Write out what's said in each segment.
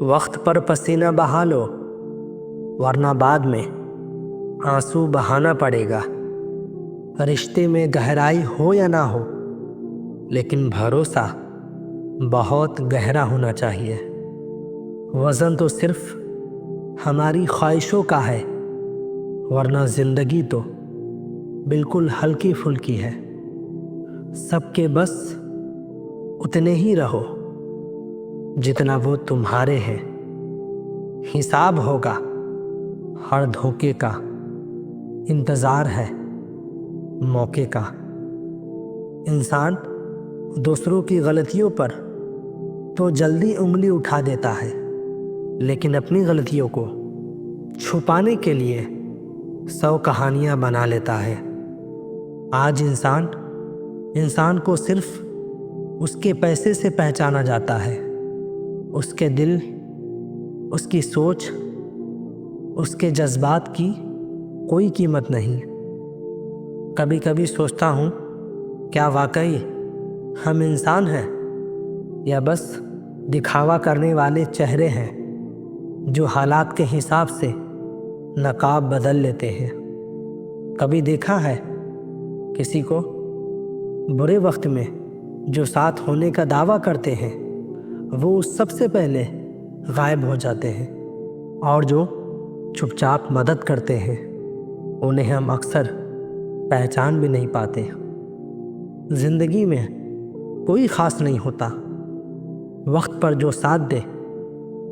وقت پر پسینہ بہا لو ورنہ بعد میں آنسو بہانا پڑے گا۔ رشتے میں گہرائی ہو یا نہ ہو، لیکن بھروسہ بہت گہرا ہونا چاہیے۔ وزن تو صرف ہماری خواہشوں کا ہے، ورنہ زندگی تو بالکل ہلکی پھلکی ہے۔ سب کے بس اتنے ہی رہو جتنا وہ تمہارے ہیں۔ حساب ہوگا ہر دھوکے کا، انتظار ہے موقع کا۔ انسان دوسروں کی غلطیوں پر تو جلدی انگلی اٹھا دیتا ہے، لیکن اپنی غلطیوں کو چھپانے کے لیے 100 کہانیاں بنا لیتا ہے۔ آج انسان کو صرف اس کے پیسے سے پہچانا جاتا ہے۔ اس کے دل، اس کی سوچ، اس کے جذبات کی کوئی قیمت نہیں۔ کبھی کبھی سوچتا ہوں، کیا واقعی ہم انسان ہیں یا بس دکھاوا کرنے والے چہرے ہیں جو حالات کے حساب سے نقاب بدل لیتے ہیں؟ کبھی دیکھا ہے کسی کو برے وقت میں جو ساتھ ہونے کا دعویٰ کرتے ہیں وہ سب سے پہلے غائب ہو جاتے ہیں، اور جو چپ چاپ مدد کرتے ہیں انہیں ہم اکثر پہچان بھی نہیں پاتے۔ زندگی میں کوئی خاص نہیں ہوتا، وقت پر جو ساتھ دے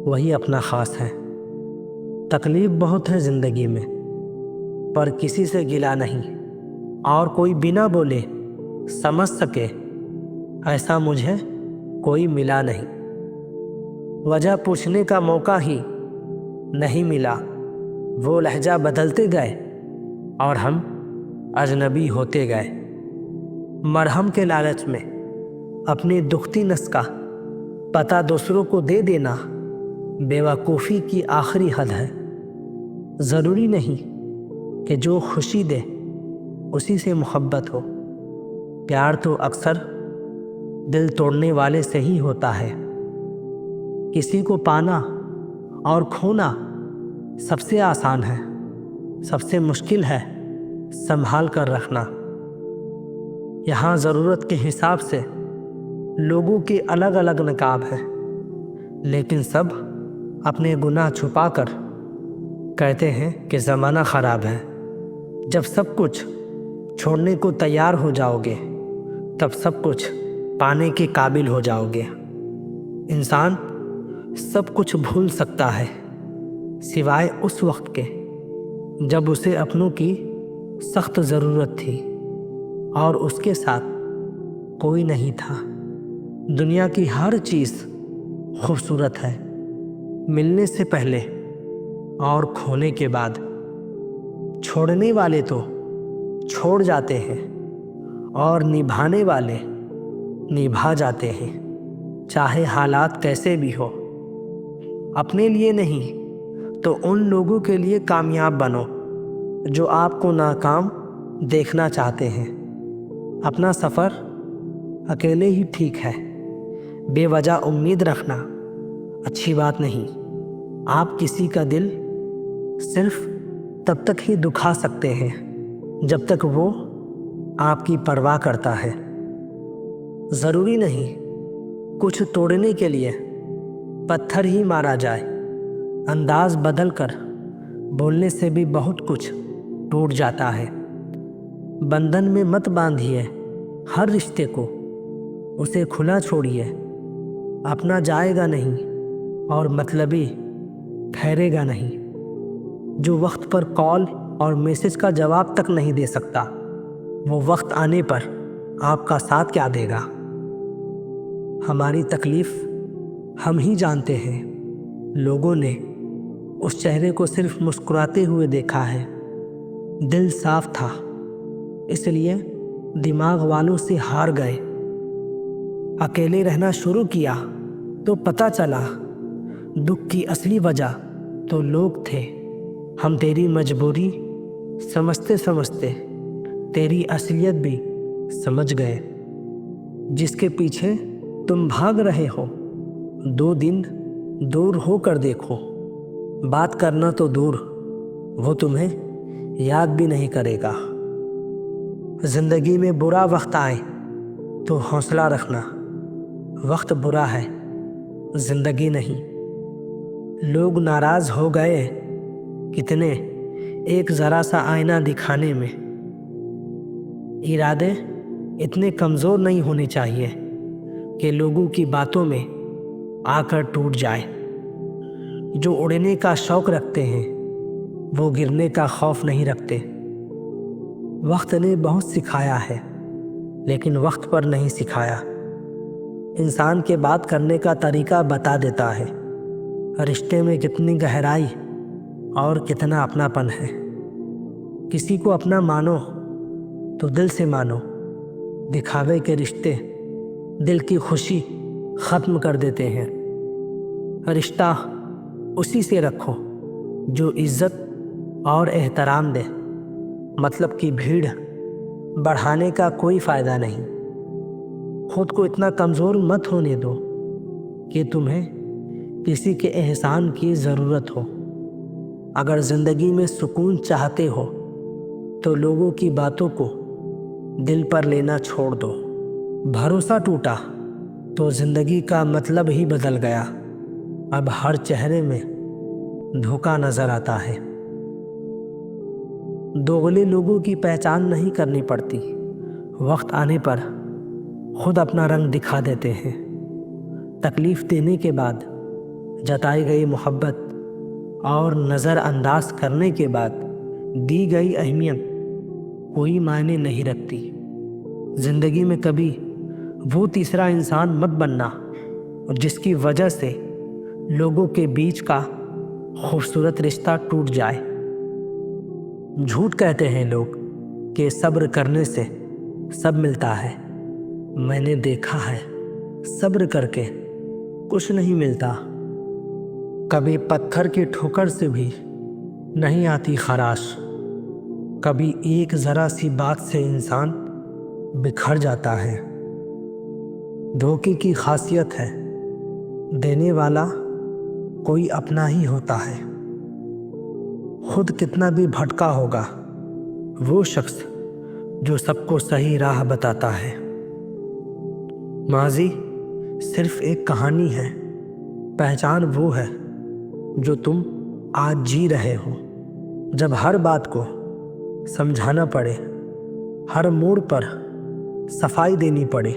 وہی اپنا خاص ہے۔ تکلیف بہت ہے زندگی میں، پر کسی سے گلا نہیں، اور کوئی بنا بولے سمجھ سکے ایسا مجھے کوئی ملا نہیں۔ وجہ پوچھنے کا موقع ہی نہیں ملا، وہ لہجہ بدلتے گئے اور ہم اجنبی ہوتے گئے۔ مرہم کے لالچ میں اپنی دکھتی نس کا پتہ دوسروں کو دے دینا بیوقوفی کی آخری حد ہے۔ ضروری نہیں کہ جو خوشی دے اسی سے محبت ہو۔ پیار تو اکثر دل توڑنے والے سے ہی ہوتا ہے۔ کسی کو پانا اور کھونا سب سے آسان ہے، سب سے مشکل ہے سنبھال کر رکھنا۔ یہاں ضرورت کے حساب سے لوگوں کے الگ الگ نقاب ہیں، لیکن سب اپنے گناہ چھپا کر کہتے ہیں کہ زمانہ خراب ہے۔ جب سب کچھ چھوڑنے کو تیار ہو جاؤ گے تب سب کچھ پانے کے قابل ہو جاؤ گے۔ انسان سب کچھ بھول سکتا ہے سوائے اس وقت کے جب اسے اپنوں کی سخت ضرورت تھی اور اس کے ساتھ کوئی نہیں تھا۔ دنیا کی ہر چیز خوبصورت ہے، ملنے سے پہلے اور کھونے کے بعد۔ چھوڑنے والے تو چھوڑ جاتے ہیں اور نبھانے والے نبھا جاتے ہیں، چاہے حالات کیسے بھی ہو۔ اپنے لیے نہیں تو ان لوگوں کے لیے کامیاب بنو جو آپ کو ناکام دیکھنا چاہتے ہیں۔ اپنا سفر اکیلے ہی ٹھیک ہے، بے وجہ امید رکھنا اچھی بات نہیں۔ آپ کسی کا دل صرف تب تک ہی دکھا سکتے ہیں جب تک وہ آپ کی پرواہ کرتا ہے۔ ضروری نہیں کچھ توڑنے کے لیے پتھر ہی مارا جائے، انداز بدل کر بولنے سے بھی بہت کچھ ٹوٹ جاتا ہے۔ بندھن میں مت باندھیے ہر رشتے کو، اسے کھلا چھوڑیے، اپنا جائے گا نہیں اور مطلبی ٹھہرے گا نہیں۔ جو وقت پر کال اور میسج کا جواب تک نہیں دے سکتا وہ وقت آنے پر آپ کا ساتھ کیا دے گا؟ ہماری تکلیف ہم ہی جانتے ہیں، لوگوں نے اس چہرے کو صرف مسکراتے ہوئے دیکھا ہے۔ دل صاف تھا اس لیے دماغ والوں سے ہار گئے۔ اکیلے رہنا شروع کیا تو پتہ چلا دکھ کی اصلی وجہ تو لوگ تھے۔ ہم تیری مجبوری سمجھتے سمجھتے تیری اصلیت بھی سمجھ گئے۔ جس کے پیچھے تم بھاگ رہے ہو 2 دن دور ہو کر دیکھو، بات کرنا تو دور، وہ تمہیں یاد بھی نہیں کرے گا۔ زندگی میں برا وقت آئے تو حوصلہ رکھنا، وقت برا ہے، زندگی نہیں۔ لوگ ناراض ہو گئے کتنے ایک ذرا سا آئینہ دکھانے میں۔ ارادے اتنے کمزور نہیں ہونے چاہیے کہ لوگوں کی باتوں میں آ کر ٹوٹ جائے۔ جو اڑنے کا شوق رکھتے ہیں وہ گرنے کا خوف نہیں رکھتے۔ وقت نے بہت سکھایا ہے لیکن وقت پر نہیں سکھایا۔ انسان کے بات کرنے کا طریقہ بتا دیتا ہے رشتے میں کتنی گہرائی اور کتنا اپناپن ہے۔ کسی کو اپنا مانو تو دل سے مانو، دکھاوے کے رشتے دل کی خوشی ختم کر دیتے ہیں۔ رشتہ اسی سے رکھو جو عزت اور احترام دے، مطلب کی بھیڑ بڑھانے کا کوئی فائدہ نہیں۔ خود کو اتنا کمزور مت ہونے دو کہ تمہیں کسی کے احسان کی ضرورت ہو۔ اگر زندگی میں سکون چاہتے ہو تو لوگوں کی باتوں کو دل پر لینا چھوڑ دو۔ بھروسہ ٹوٹا تو زندگی کا مطلب ہی بدل گیا۔ اب ہر چہرے میں دھوکہ نظر آتا ہے۔ دوغلے لوگوں کی پہچان نہیں کرنی پڑتی، وقت آنے پر خود اپنا رنگ دکھا دیتے ہیں۔ تکلیف دینے کے بعد جتائی گئی محبت اور نظر انداز کرنے کے بعد دی گئی اہمیت کوئی معنی نہیں رکھتی۔ زندگی میں کبھی وہ تیسرا انسان مت بننا جس کی وجہ سے لوگوں کے بیچ کا خوبصورت رشتہ ٹوٹ جائے۔ جھوٹ کہتے ہیں لوگ کہ صبر کرنے سے سب ملتا ہے۔ میں نے دیکھا ہے صبر کر کے کچھ نہیں ملتا۔ کبھی پتھر کی ٹھوکر سے بھی نہیں آتی خراش، کبھی ایک ذرا سی بات سے انسان بکھر جاتا ہے۔ دھوکے کی خاصیت ہے دینے والا کوئی اپنا ہی ہوتا ہے۔ خود کتنا بھی بھٹکا ہوگا وہ شخص جو سب کو صحیح راہ بتاتا ہے۔ ماضی صرف ایک کہانی ہے، پہچان وہ ہے جو تم آج جی رہے ہو۔ جب ہر بات کو سمجھانا پڑے، ہر موڑ پر صفائی دینی پڑے،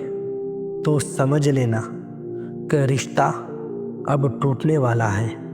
تو سمجھ لینا کہ رشتہ اب ٹوٹنے والا ہے۔